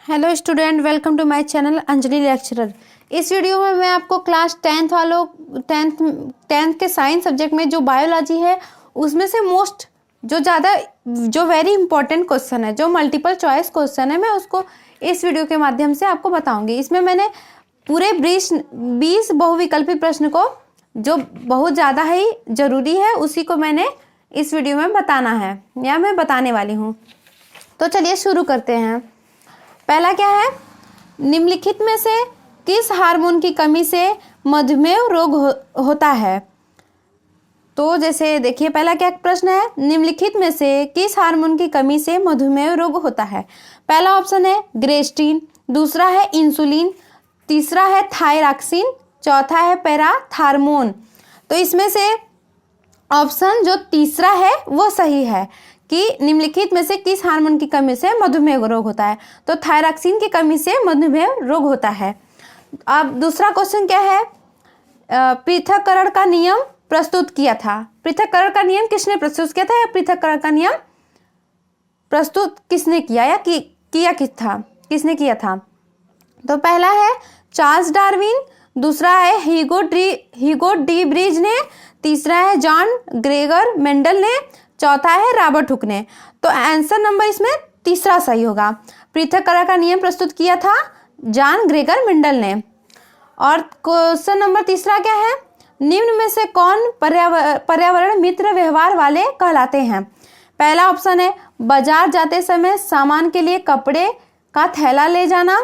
Hello student, welcome to my channel Anjali lecturer. इस video में मैं आपको क्लास 10th वालों 10th के साइंस सब्जेक्ट में जो बायोलॉजी है उसमें से जो वेरी इंपॉर्टेंट क्वेश्चन है, जो मल्टीपल चॉइस क्वेश्चन है, मैं उसको इस वीडियो के माध्यम से आपको बताऊंगी। इसमें मैंने पूरे 20 बहुविकल्पी प्रश्न को, जो बहुत ज़्यादा ही ज़रूरी है, उसी को मैंने इस वीडियो में बताना है या मैं बताने वाली हूँ। तो चलिए शुरू करते हैं। पहला क्या है, निम्नलिखित में से किस हार्मोन की कमी से मधुमेह रोग होता है। तो जैसे देखिए, पहला क्या प्रश्न है, निम्नलिखित में से किस हार्मोन की कमी से मधुमेह रोग होता है। पहला ऑप्शन है ग्रेस्टीन, दूसरा है इंसुलिन, तीसरा है थायरॉक्सिन, चौथा है पैराथार्मोन। तो इसमें से ऑप्शन जो तीसरा है वो सही है कि निम्नलिखित में से किस हार्मोन की कमी से मधुमेह रोग होता है। तो थायरॉक्सिन की कमी से मधुमेह रोग होता है। अब दूसरा क्वेश्चन क्या है, पृथक्करण का नियम प्रस्तुत किया था। पृथक्करण का नियम किसने प्रस्तुत किया था, या पृथक्करण का नियम प्रस्तुत किसने किया, या किसने किया था। तो पहला है चार्ल्स डार्विन, दूसरा है हीगो डी ब्रिज ने, तीसरा है जॉन ग्रेगर मेंडल ने, चौथा है रॉबर्ट हुक ने। तो आंसर नंबर इसमें तीसरा सही होगा। पृथक्करण का नियम प्रस्तुत किया था जॉन ग्रेगर मेंडल ने। और क्वेश्चन नंबर तीसरा क्या है, निम्न में से कौन पर्यावरण मित्र व्यवहार वाले कहलाते हैं। पहला ऑप्शन है बाजार जाते समय सामान के लिए कपड़े का थैला ले जाना।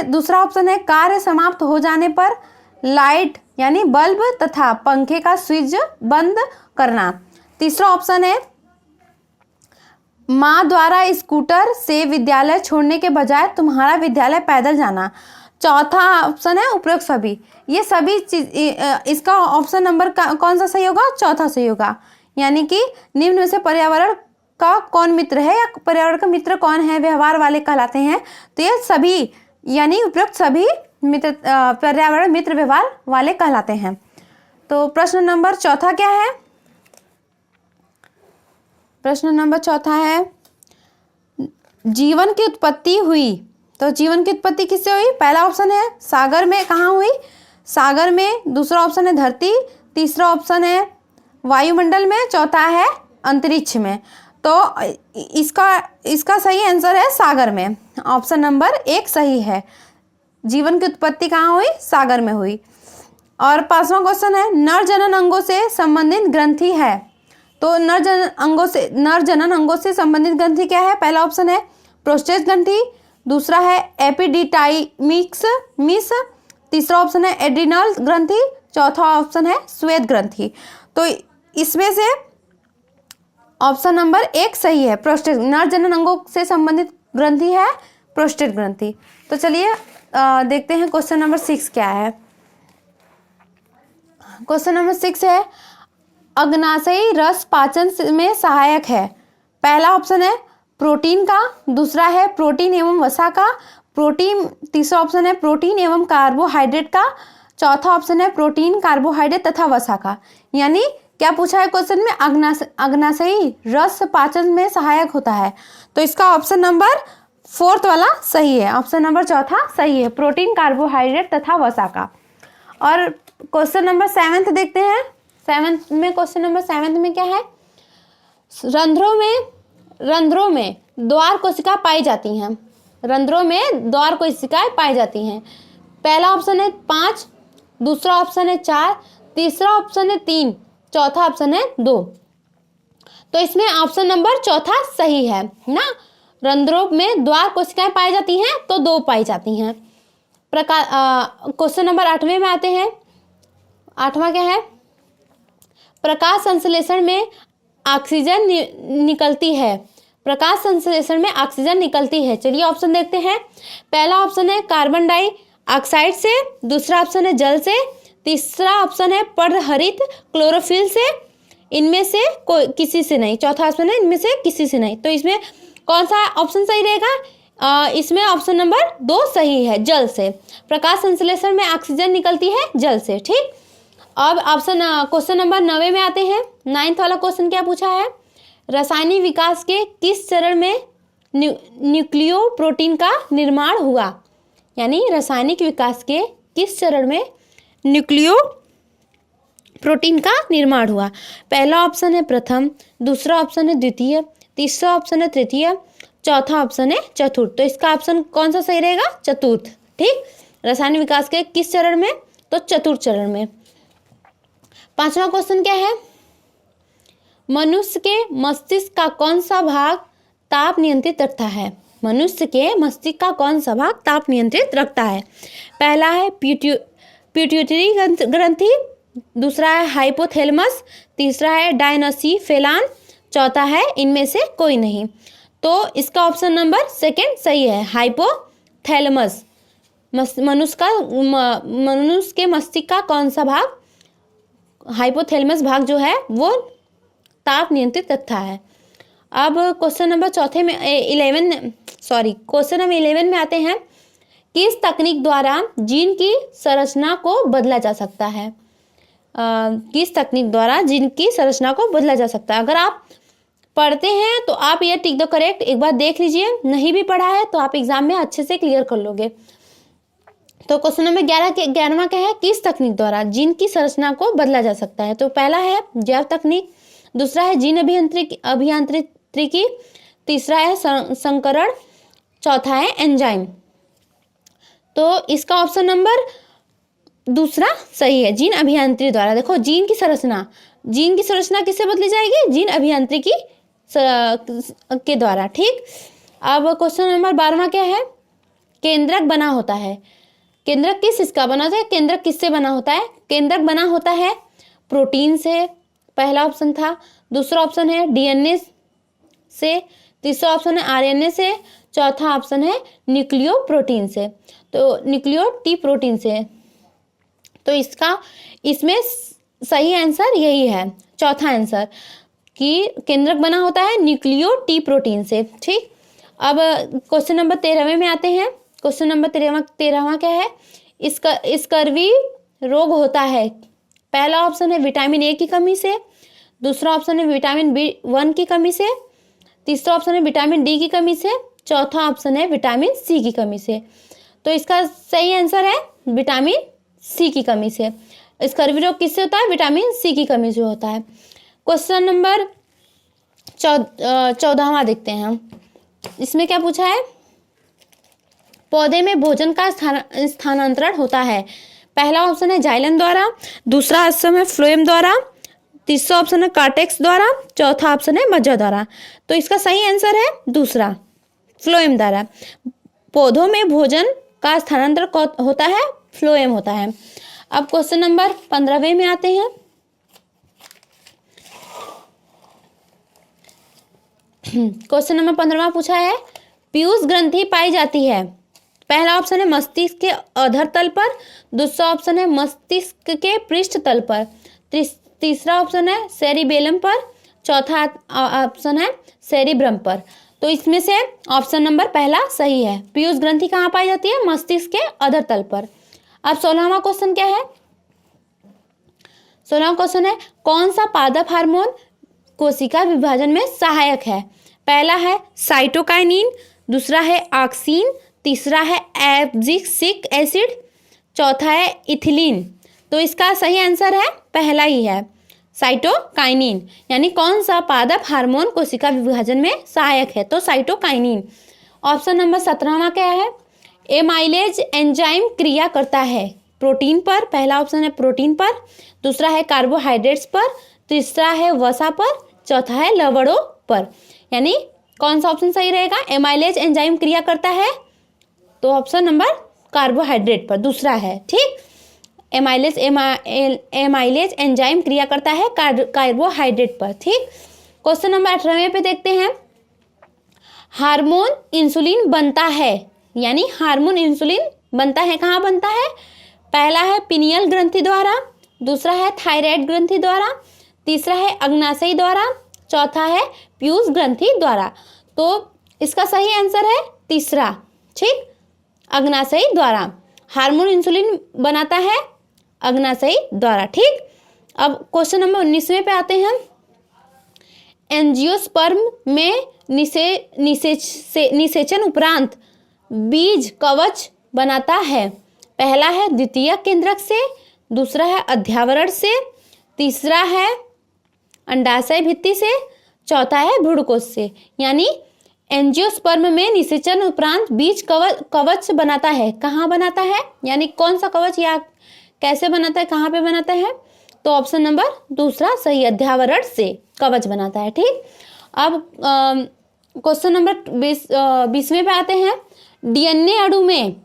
दूसरा ऑप्शन है कार्य समाप्त हो जाने पर लाइट यानी बल्ब तथा पंखे का स्विच बंद करना। तीसरा ऑप्शन है माँ द्वारा स्कूटर से विद्यालय छोड़ने के बजाय तुम्हारा विद्यालय पैदल जाना। चौथा ऑप्शन है उपरोक्त सभी। ये सभी चीज, इसका ऑप्शन नंबर कौन सा सही होगा, चौथा सही होगा। यानी कि निम्न में से पर्यावरण का कौन मित्र है, या पर्यावरण का मित्र कौन है, व्यवहार वाले कहलाते हैं। तो ये सभी यानी उपरोक्त सभी मित्र पर्यावरण मित्र व्यवहार वाले कहलाते हैं। तो प्रश्न नंबर चौथा क्या है, प्रश्न नंबर चौथा है जीवन की उत्पत्ति हुई। तो जीवन की उत्पत्ति किससे हुई। पहला ऑप्शन है सागर में, कहाँ हुई, सागर में। दूसरा ऑप्शन है धरती, तीसरा ऑप्शन है वायुमंडल में, चौथा है अंतरिक्ष में। तो इसका सही आंसर है सागर में। ऑप्शन नंबर 1 सही है। जीवन की उत्पत्ति कहाँ हुई, सागर में हुई। और 5वां क्वेश्चन है नर जनन अंगों से संबंधित ग्रंथि है। तो नर जनन अंगों से संबंधित ग्रंथि क्या है। पहला ऑप्शन है प्रोस्टेट ग्रंथि, दूसरा है एपिडिडाइमिक्स, तीसरा ऑप्शन है एड्रिनल ग्रंथि, चौथा ऑप्शन है श्वेत ग्रंथि। तो इसमें से ऑप्शन नंबर 1 सही है, प्रोस्टेट। नर जनन अंगों से संबंधित ग्रंथि है प्रोस्टेट ग्रंथि। तो चलिए देखते हैं क्वेश्चन नंबर 6 क्या है। क्वेश्चन नंबर 6 है अग्नाशयी रस पाचन में सहायक है। पहला ऑप्शन है प्रोटीन का, दूसरा है प्रोटीन एवं वसा का, तीसरा ऑप्शन है प्रोटीन एवं कार्बोहाइड्रेट का, चौथा ऑप्शन है प्रोटीन, कार्बोहाइड्रेट तथा वसा का। यानी क्या पूछा है क्वेश्चन में, अग्नाशयी रस पाचन में सहायक होता है। तो इसका ऑप्शन नंबर 4 वाला सही है, ऑप्शन नंबर चौथा सही है, प्रोटीन, कार्बोहाइड्रेट तथा वसा का। और क्वेश्चन नंबर 7 देखते हैं। क्वेश्चन नंबर 7 में क्या है, रंध्रों में द्वार कोशिका पाई जाती हैं। रंध्रों में द्वार कोशिकाएं पाई जाती हैं। पहला ऑप्शन है 5, दूसरा ऑप्शन है 4, तीसरा ऑप्शन है 3, चौथा ऑप्शन है 2। तो इसमें ऑप्शन नंबर चौथा सही है ना। रंध्रों में द्वार कोशिकाएं पाई जाती हैं तो 2 पाई जाती हैं। क्वेश्चन नंबर 8वें में आते हैं। 8वां क्या है, प्रकाश संश्लेषण में ऑक्सीजन निकलती है। प्रकाश संश्लेषण में ऑक्सीजन निकलती है। चलिए ऑप्शन देखते हैं। पहला ऑप्शन है कार्बन डाइऑक्साइड से, दूसरा ऑप्शन है जल से, तीसरा ऑप्शन है पर्णहरित क्लोरोफिल से, इनमें से कोई किसी से नहीं, चौथा ऑप्शन है इनमें से किसी से नहीं। तो इसमें कौन सा ऑप्शन सही रहेगा, इसमें ऑप्शन नंबर 2 सही है, जल से। प्रकाश संश्लेषण में ऑक्सीजन निकलती है जल से। ठीक, अब क्वेश्चन नंबर 9 में आते हैं। 9th वाला क्वेश्चन क्या पूछा है, रासायनिक विकास के किस चरण में न्यूक्लियोप्रोटीन का निर्माण हुआ? यानी रासायनिक विकास के किस चरण में न्यूक्लियोप्रोटीन का निर्माण हुआ? पहला ऑप्शन है प्रथम, दूसरा ऑप्शन है द्वितीय, तीसरा ऑप्शन है तृतीय, चौथा ऑप्शन है चतुर्थ। तो इसका ऑप्शन कौन सा सही रहेगा? चतुर्थ। ठीक, रासायनिक विकास के किस चरण में? तो चतुर्थ चरण में। पांचवा क्वेश्चन क्या है? मनुष्य के मस्तिष्क का कौन सा भाग ताप नियंत्रित रखता है? मनुष्य के मस्तिष्क का कौन सा भाग ताप नियंत्रित रखता है? पहला है पिट्यूटरी ग्रंथि, दूसरा है हाइपोथैलेमस, तीसरा है डायनोसिफेलान, चौथा है इनमें से कोई नहीं। तो इसका ऑप्शन नंबर सेकंड सही है, हाइपोथैलेमस। मनुष्य के मस्तिष्क का कौन सा भाग, हाइपोथैलेमस भाग जो है वो ताप नियंत्रित रखता है। अब क्वेश्चन नंबर 11 में आते हैं। किस तकनीक द्वारा जीन की संरचना को बदला जा सकता है? किस तकनीक द्वारा जीन की संरचना को बदला जा सकता है? अगर आप पढ़ते हैं तो आप ये टिक द करेक्ट एक बार देख लीजिए, नहीं भी पढ़ा है तो आप एग्जाम में अच्छे से क्लियर कर लोगे। तो क्वेश्चन नंबर 11वां क्या है? किस तकनीक द्वारा जीन की संरचना को बदला जा सकता है? तो पहला है जैव तकनीक, दूसरा है जीन अभियांत्रिकी, तीसरा है संकरण, चौथा है एंजाइम। तो इसका ऑप्शन नंबर दूसरा सही है, जीन अभियांत्रिकी द्वारा। देखो जीन की संरचना किससे बदली जाएगी? जीन अभियांत्रिकी के द्वारा। ठीक, अब क्वेश्चन नंबर 12वां क्या है? केंद्रक बना होता है। केंद्रक किसका बना होता है? केंद्रक किससे बना होता है? केंद्रक बना होता है प्रोटीन से, पहला ऑप्शन था, दूसरा ऑप्शन है डीएनए से, तीसरा ऑप्शन है आरएनए से, चौथा ऑप्शन है न्यूक्लियोप्रोटीन से। तो न्यूक्लियोटी प्रोटीन से। तो इसमें सही आंसर यही है, चौथा आंसर, कि केंद्रक बना होता है न्यूक्लियोटी प्रोटीन से। ठीक, अब क्वेश्चन नंबर 13वें में आते हैं। क्वेश्चन नंबर 13वां क्या है? स्कर्वी रोग होता है। पहला ऑप्शन है विटामिन ए की कमी से, दूसरा ऑप्शन है विटामिन B1 की कमी से, तीसरा ऑप्शन है विटामिन डी की कमी से, चौथा ऑप्शन है विटामिन सी की कमी से। तो इसका सही आंसर है विटामिन सी की कमी से। स्कर्वी रोग किससे होता है? विटामिन सी की कमी से होता है। क्वेश्चन नंबर 14वां देखते हैं हम। इसमें क्या पूछा है? पौधे में भोजन का स्थानांतरण होता है। पहला ऑप्शन है जाइलम द्वारा, दूसरा ऑप्शन है फ्लोएम द्वारा, तीसरा ऑप्शन है कार्टेक्स द्वारा, चौथा ऑप्शन है मज्जा द्वारा। तो इसका सही आंसर है दूसरा, फ्लोएम द्वारा। पौधों में भोजन का स्थानांतरण होता है, फ्लोएम होता है। अब क्वेश्चन नंबर 15वें में आते हैं। क्वेश्चन नंबर 15वां पूछा है, पीयूष ग्रंथि पाई जाती है। पहला ऑप्शन है मस्तिष्क के अधर तल पर, दूसरा ऑप्शन है मस्तिष्क के पृष्ठ तल पर, तीसरा ऑप्शन है सेरिबेलम पर, चौथा ऑप्शन है सेरिब्रम पर। तो इसमें से ऑप्शन नंबर पहला सही है। पीयूष ग्रंथि कहाँ पाई जाती है? मस्तिष्क के अधर तल पर। अब 16वां क्वेश्चन क्या है? 16वां क्वेश्चन है, कौन सा पादप हार्मोन कोशिका विभाजन में सहायक है? पहला है साइटोकाइनिन, दूसरा है ऑक्सिन, तीसरा है एब्सिक्सिक एसिड, चौथा है इथिलीन। तो इसका सही आंसर है पहला ही है, साइटोकाइनिन। यानी कौन सा पादप हार्मोन कोशिका विभाजन में सहायक है? तो साइटोकाइनिन। ऑप्शन नंबर 17वां क्या है? एमाइलेज एंजाइम क्रिया करता है प्रोटीन पर। पहला ऑप्शन है प्रोटीन पर, दूसरा है कार्बोहाइड्रेट्स पर, तीसरा है वसा पर, चौथा है लवणों पर। यानी कौन सा ऑप्शन सही रहेगा? एमाइलेज एंजाइम क्रिया करता है, तो ऑप्शन नंबर कार्बोहाइड्रेट पर दूसरा है। ठीक, एमाइलेज एंजाइम क्रिया करता है कार्बोहाइड्रेट पर। ठीक, क्वेश्चन नंबर 18वें पे देखते हैं। हार्मोन इंसुलिन बनता है, यानी हार्मोन इंसुलिन बनता है, कहाँ बनता है? पहला है पिनियल ग्रंथि द्वारा, दूसरा है थायराइड ग्रंथि द्वारा, तीसरा है अग्नाशय द्वारा, चौथा है पीयूष ग्रंथि द्वारा। तो इसका सही आंसर है तीसरा। ठीक, अग्नाशय द्वारा हार्मोन इंसुलिन बनाता है, अग्नाशय द्वारा। ठीक, अब क्वेश्चन नंबर 19वें पे आते हैं। एंजियोस्पर्म में निषेचन उपरांत बीज कवच बनाता है। पहला है द्वितीयक केंद्रक से, दूसरा है अध्यावरण से, तीसरा है अंडाशय भित्ति से, चौथा है भ्रूणकोश से। यानी एंजियोस्पर्म में निषेचन उपरांत बीज कवच बनाता है। कहाँ बनाता है, यानी कौन सा कवच या कैसे बनाता है, कहाँ पे बनाता है? तो ऑप्शन नंबर दूसरा सही, अध्यावरण से कवच बनाता है। ठीक, अब क्वेश्चन नंबर 20वें पे आते हैं। डीएनए अणु में